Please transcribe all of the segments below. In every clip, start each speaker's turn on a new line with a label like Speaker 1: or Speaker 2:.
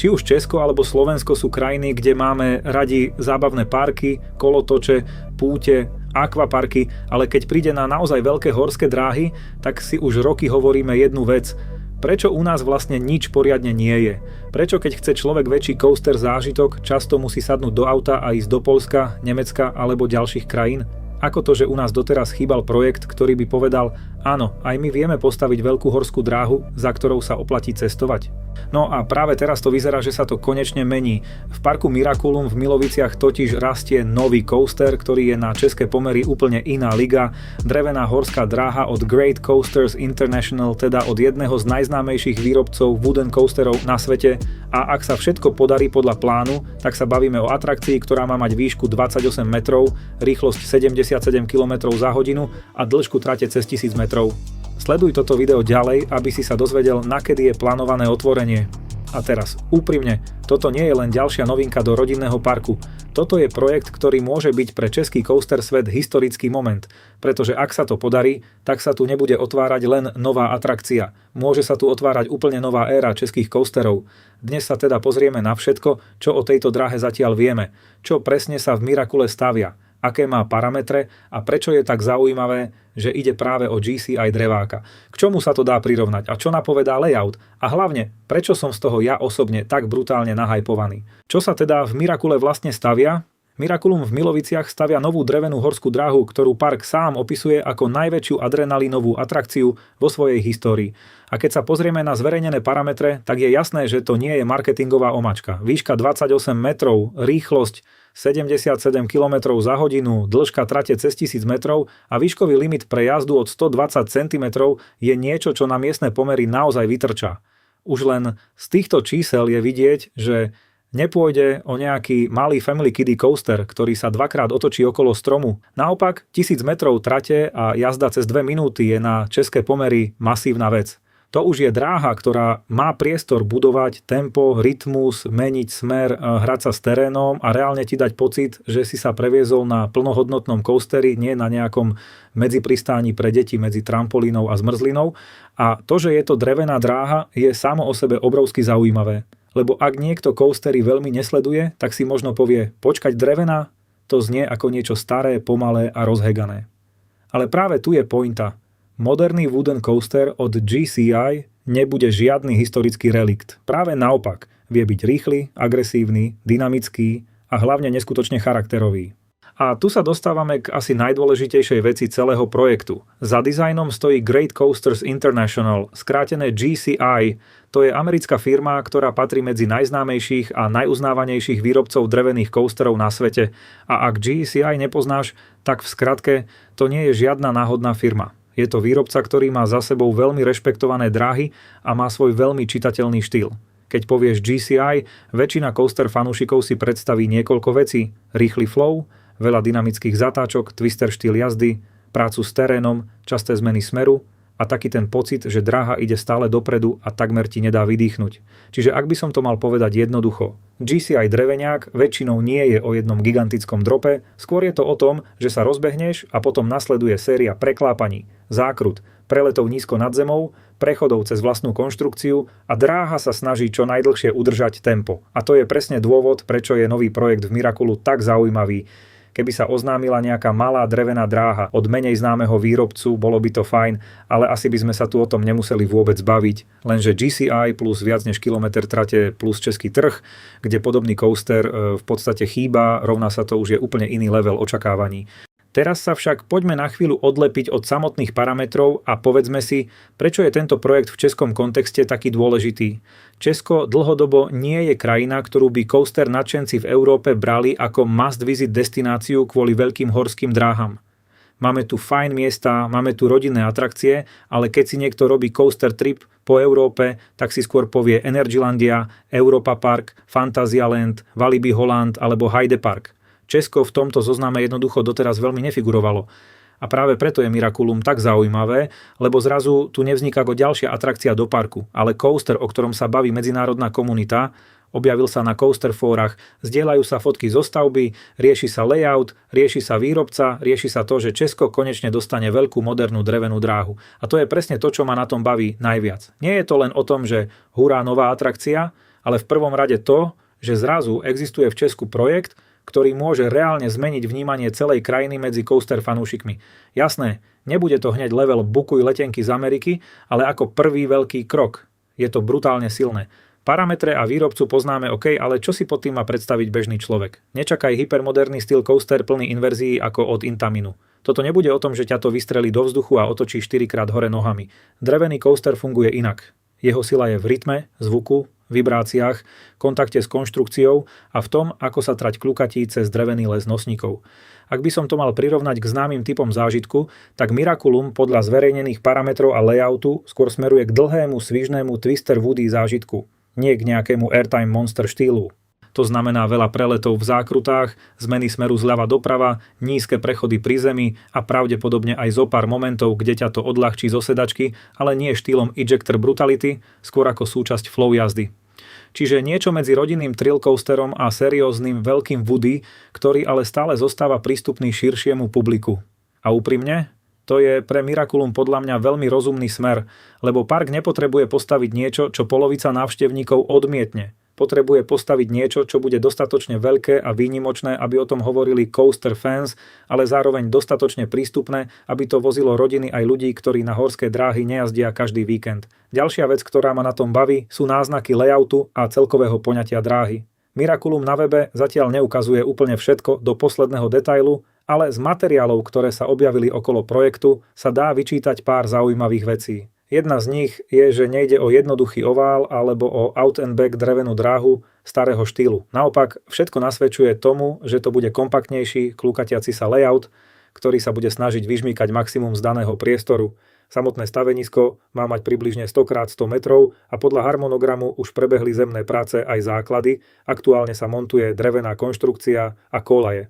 Speaker 1: Či už Česko alebo Slovensko sú krajiny, kde máme radi zábavné parky, kolotoče, púte, akvaparky, ale keď príde na naozaj veľké horské dráhy, tak si už roky hovoríme jednu vec. Prečo u nás vlastne nič poriadne nie je? Prečo keď chce človek väčší coaster zážitok, často musí sadnúť do auta a ísť do Poľska, Nemecka alebo ďalších krajín? Ako to, že u nás doteraz chýbal projekt, ktorý by povedal, áno, aj my vieme postaviť veľkú horskú dráhu, za ktorou sa oplatí cestovať? No a práve teraz to vyzerá, že sa to konečne mení. V parku Miraculum v Miloviciach totiž rastie nový coaster, ktorý je na české pomery úplne iná liga. Drevená horská dráha od Great Coasters International, teda od jedného z najznámejších výrobcov wooden coasterov na svete. A ak sa všetko podarí podľa plánu, tak sa bavíme o atrakcii, ktorá má mať výšku 28 metrov, rýchlosť 77 km za hodinu a dĺžku trate cez 1000 metrov. Sleduj toto video ďalej, aby si sa dozvedel, nakedy je plánované otvorenie. A teraz, úprimne, toto nie je len ďalšia novinka do rodinného parku. Toto je projekt, ktorý môže byť pre český coaster svet historický moment, pretože ak sa to podarí, tak sa tu nebude otvárať len nová atrakcia. Môže sa tu otvárať úplne nová éra českých coasterov. Dnes sa teda pozrieme na všetko, čo o tejto dráhe zatiaľ vieme, čo presne sa v Miracule stavia, aké má parametre a prečo je tak zaujímavé, že ide práve o GCI dreváka. K čomu sa to dá prirovnať a čo napovedá layout a hlavne, prečo som z toho ja osobne tak brutálne nahajpovaný. Čo sa teda v Miracule vlastne stavia? Miraculum v Miloviciach stavia novú drevenú horskú dráhu, ktorú park sám opisuje ako najväčšiu adrenalinovú atrakciu vo svojej histórii. A keď sa pozrieme na zverejnené parametre, tak je jasné, že to nie je marketingová omačka. Výška 28 metrov, rýchlosť 77 km za hodinu, dĺžka trate cez 1000 metrov a výškový limit pre jazdu od 120 cm je niečo, čo na miestne pomery naozaj vytrčá. Už len z týchto čísel je vidieť, že nepôjde o nejaký malý family kiddie coaster, ktorý sa dvakrát otočí okolo stromu. Naopak, 1000 metrov trate a jazda cez 2 minúty je na české pomery masívna vec. To už je dráha, ktorá má priestor budovať tempo, rytmus, meniť smer, hrať sa s terénom a reálne ti dať pocit, že si sa previezol na plnohodnotnom coasteri, nie na nejakom medzipristáni pre deti medzi trampolínou a zmrzlinou. A to, že je to drevená dráha, je samo o sebe obrovsky zaujímavé. Lebo ak niekto coastery veľmi nesleduje, tak si možno povie, počkať drevená, to znie ako niečo staré, pomalé a rozhegané. Ale práve tu je pointa. Moderný wooden coaster od GCI nebude žiadny historický relikt. Práve naopak, vie byť rýchly, agresívny, dynamický a hlavne neskutočne charakterový. A tu sa dostávame k asi najdôležitejšej veci celého projektu. Za dizajnom stojí Great Coasters International, skrátené GCI. To je americká firma, ktorá patrí medzi najznámejších a najuznávanejších výrobcov drevených coasterov na svete. A ak GCI nepoznáš, tak v skratke to nie je žiadna náhodná firma. Je to výrobca, ktorý má za sebou veľmi rešpektované dráhy a má svoj veľmi čitateľný štýl. Keď povieš GCI, väčšina coaster fanúšikov si predstaví niekoľko vecí. Rýchly flow, veľa dynamických zatáčok, twister štýl jazdy, prácu s terénom, časté zmeny smeru a taký ten pocit, že dráha ide stále dopredu a takmer ti nedá vydýchnuť. Čiže ak by som to mal povedať jednoducho, GCI dreveniak väčšinou nie je o jednom gigantickom drope, skôr je to o tom, že sa rozbehneš a potom nasleduje séria preklápaní, zákrut, preletov nízko nad zemou, prechodov cez vlastnú konštrukciu a dráha sa snaží čo najdlhšie udržať tempo. A to je presne dôvod, prečo je nový projekt v Miraculu tak zaujímavý. Keby sa oznámila nejaká malá drevená dráha od menej známeho výrobcu, bolo by to fajn, ale asi by sme sa tu o tom nemuseli vôbec baviť. Lenže GCI plus viac než kilometr trate plus český trh, kde podobný coaster v podstate chýba, rovná sa to už je úplne iný level očakávaní. Teraz sa však poďme na chvíľu odlepiť od samotných parametrov a povedzme si, prečo je tento projekt v českom kontexte taký dôležitý. Česko dlhodobo nie je krajina, ktorú by coaster nadšenci v Európe brali ako must-visit destináciu kvôli veľkým horským dráham. Máme tu fajn miesta, máme tu rodinné atrakcie, ale keď si niekto robí coaster trip po Európe, tak si skôr povie Energylandia, Europa Park, Phantasialand, Walibi Holland alebo Heide Park. Česko v tomto zozname jednoducho doteraz veľmi nefigurovalo. A práve preto je Miraculum tak zaujímavé, lebo zrazu tu nevzniká ako ďalšia atrakcia do parku, ale coaster, o ktorom sa baví medzinárodná komunita, objavil sa na coaster fórach, zdieľajú sa fotky zo stavby, rieši sa layout, rieši sa výrobca, rieši sa to, že Česko konečne dostane veľkú modernú drevenú dráhu. A to je presne to, čo ma na tom baví najviac. Nie je to len o tom, že hurá nová atrakcia, ale v prvom rade to, že zrazu existuje v Česku projekt, ktorý môže reálne zmeniť vnímanie celej krajiny medzi coaster fanúšikmi. Jasné, nebude to hneď level bukuj letenky z Ameriky, ale ako prvý veľký krok. Je to brutálne silné. Parametre a výrobcu poznáme OK, ale čo si pod tým má predstaviť bežný človek? Nečakaj hypermoderný styl coaster plný inverzií ako od Intaminu. Toto nebude o tom, že ťa to vystrelí do vzduchu a otočí 4-krát hore nohami. Drevený coaster funguje inak. Jeho sila je v rytme, zvuku, vibráciách, kontakte s konštrukciou a v tom, ako sa trať kľukatí cez drevený les nosníkov. Ak by som to mal prirovnať k známym typom zážitku, tak Miraculum podľa zverejnených parametrov a layoutu skôr smeruje k dlhému, svižnému Twister Woody zážitku, nie k nejakému Airtime Monster štýlu. To znamená veľa preletov v zákrutách, zmeny smeru zľava doprava, nízke prechody pri zemi a pravdepodobne aj zo pár momentov, kde ťa to odľahčí zo sedačky, ale nie štýlom ejector brutality, skôr ako súčasť flow jazdy. Čiže niečo medzi rodinným thrill coasterom a serióznym veľkým Woody, ktorý ale stále zostáva prístupný širšiemu publiku. A úprimne, to je pre Miraculum podľa mňa veľmi rozumný smer, lebo park nepotrebuje postaviť niečo, čo polovica návštevníkov odmietne. Potrebuje postaviť niečo, čo bude dostatočne veľké a výnimočné, aby o tom hovorili coaster fans, ale zároveň dostatočne prístupné, aby to vozilo rodiny aj ľudí, ktorí na horské dráhy nejazdia každý víkend. Ďalšia vec, ktorá ma na tom baví, sú náznaky layoutu a celkového poňatia dráhy. Miraculum na webe zatiaľ neukazuje úplne všetko do posledného detailu, ale z materiálov, ktoré sa objavili okolo projektu, sa dá vyčítať pár zaujímavých vecí. Jedna z nich je, že nejde o jednoduchý ovál alebo o out and back drevenú dráhu starého štýlu. Naopak, všetko nasvedčuje tomu, že to bude kompaktnejší, kľúkatiaci sa layout, ktorý sa bude snažiť vyžmýkať maximum z daného priestoru. Samotné stavenisko má mať približne 100x100 metrov a podľa harmonogramu už prebehli zemné práce aj základy. Aktuálne sa montuje drevená konštrukcia a kolaje.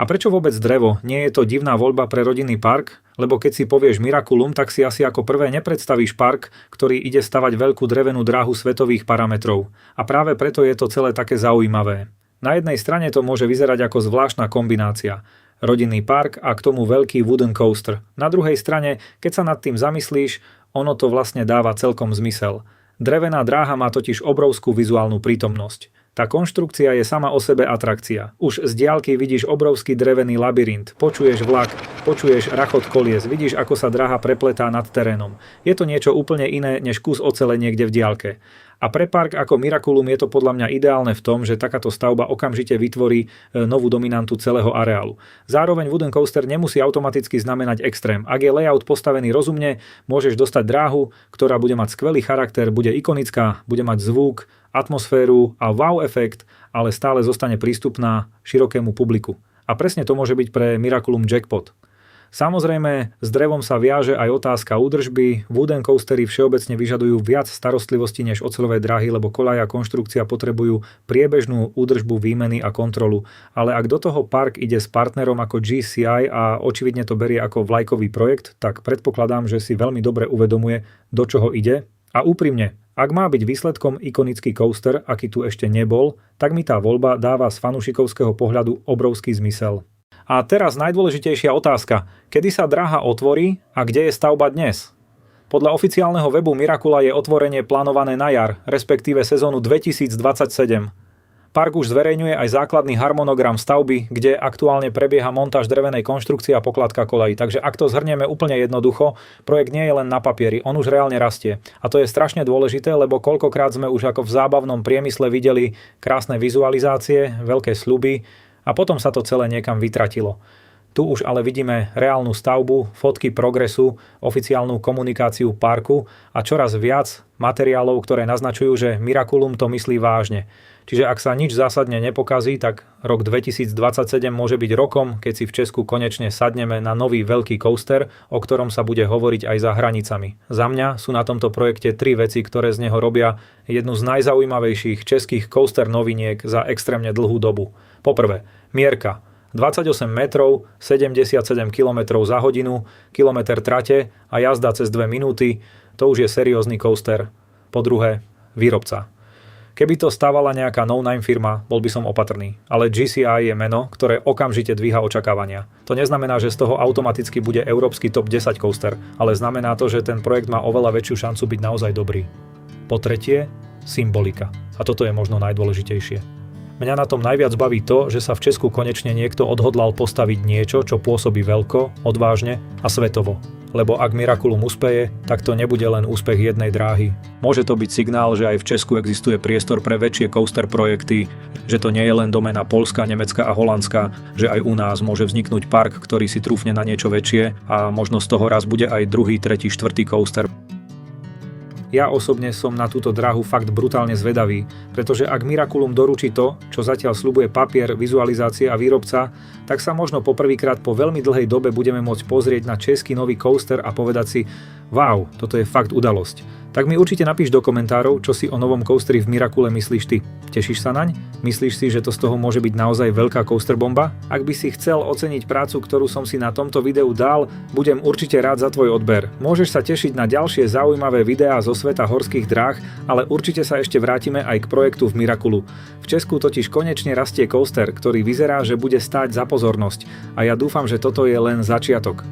Speaker 1: A prečo vôbec drevo? Nie je to divná voľba pre rodinný park? Lebo keď si povieš Miraculum, tak si asi ako prvé nepredstavíš park, ktorý ide stavať veľkú drevenú dráhu svetových parametrov. A práve preto je to celé také zaujímavé. Na jednej strane to môže vyzerať ako zvláštna kombinácia. Rodinný park a k tomu veľký wooden coaster. Na druhej strane, keď sa nad tým zamyslíš, ono to vlastne dáva celkom zmysel. Drevená dráha má totiž obrovskú vizuálnu prítomnosť. Tá konštrukcia je sama o sebe atrakcia. Už z diaľky vidíš obrovský drevený labyrint, počuješ vlak, počuješ rachot kolies, vidíš, ako sa dráha prepletá nad terénom. Je to niečo úplne iné, než kus ocele niekde v diaľke. A pre park ako Miraculum je to podľa mňa ideálne v tom, že takáto stavba okamžite vytvorí novú dominantu celého areálu. Zároveň wooden coaster nemusí automaticky znamenať extrém. Ak je layout postavený rozumne, môžeš dostať dráhu, ktorá bude mať skvelý charakter, bude ikonická, bude mať zvuk, atmosféru a wow efekt, ale stále zostane prístupná širokému publiku. A presne to môže byť pre Miraculum jackpot. Samozrejme, s drevom sa viaže aj otázka údržby. Wooden coastery všeobecne vyžadujú viac starostlivosti než oceľové dráhy, lebo koľaj a konštrukcia potrebujú priebežnú údržbu, výmeny a kontrolu. Ale ak do toho park ide s partnerom ako GCI a očividne to berie ako vlajkový projekt, tak predpokladám, že si veľmi dobre uvedomuje, do čoho ide. A úprimne, ak má byť výsledkom ikonický coaster, aký tu ešte nebol, tak mi tá voľba dáva z fanúšikovského pohľadu obrovský zmysel. A teraz najdôležitejšia otázka. Kedy sa dráha otvorí a kde je stavba dnes? Podľa oficiálneho webu Miracula je otvorenie plánované na jar, respektíve sezónu 2027. Park už zverejňuje aj základný harmonogram stavby, kde aktuálne prebieha montáž drevenej konštrukcie a pokladka kolají. Takže ak to zhrnieme úplne jednoducho, projekt nie je len na papieri, on už reálne rastie. A to je strašne dôležité, lebo koľkokrát sme už ako v zábavnom priemysle videli krásne vizualizácie, veľké sľuby a potom sa to celé niekam vytratilo. Tu už ale vidíme reálnu stavbu, fotky progresu, oficiálnu komunikáciu parku a čoraz viac materiálov, ktoré naznačujú, že Miraculum to myslí vážne. Čiže ak sa nič zásadne nepokazí, tak rok 2027 môže byť rokom, keď si v Česku konečne sadneme na nový veľký coaster, o ktorom sa bude hovoriť aj za hranicami. Za mňa sú na tomto projekte 3 veci, ktoré z neho robia jednu z najzaujímavejších českých coaster noviniek za extrémne dlhú dobu. Poprvé, mierka. 28 metrov, 77 km za hodinu, kilometr trate a jazda cez 2 minúty, to už je seriózny coaster. Po druhé, výrobca. Keby to stávala nejaká no-name firma, bol by som opatrný. Ale GCI je meno, ktoré okamžite dvíha očakávania. To neznamená, že z toho automaticky bude európsky top 10 coaster, ale znamená to, že ten projekt má oveľa väčšiu šancu byť naozaj dobrý. Po tretie, symbolika. A toto je možno najdôležitejšie. Mňa na tom najviac baví to, že sa v Česku konečne niekto odhodlal postaviť niečo, čo pôsobí veľko, odvážne a svetovo. Lebo ak Miraculum uspeje, tak to nebude len úspech jednej dráhy. Môže to byť signál, že aj v Česku existuje priestor pre väčšie coaster projekty, že to nie je len doména Poľska, Nemecka a Holandska, že aj u nás môže vzniknúť park, ktorý si trúfne na niečo väčšie a možno z toho raz bude aj druhý, tretí, štvrtý coaster. Ja osobne som na túto dráhu fakt brutálne zvedavý, pretože ak Miraculum doručí to, čo zatiaľ sľubuje papier, vizualizácie a výrobca, tak sa možno poprvýkrát po veľmi dlhej dobe budeme môcť pozrieť na český nový coaster a povedať si: wow, toto je fakt udalosť. Tak mi určite napíš do komentárov, čo si o novom coasteri v Miracule myslíš ty. Tešíš sa naň? Myslíš si, že to z toho môže byť naozaj veľká coaster bomba? Ak by si chcel oceniť prácu, ktorú som si na tomto videu dal, budem určite rád za tvoj odber. Môžeš sa tešiť na ďalšie zaujímavé videá zo sveta horských dráh, ale určite sa ešte vrátime aj k projektu v Miraculu. V Česku totiž konečne rastie coaster, ktorý vyzerá, že bude stáť za pozornosť. A ja dúfam, že toto je len začiatok.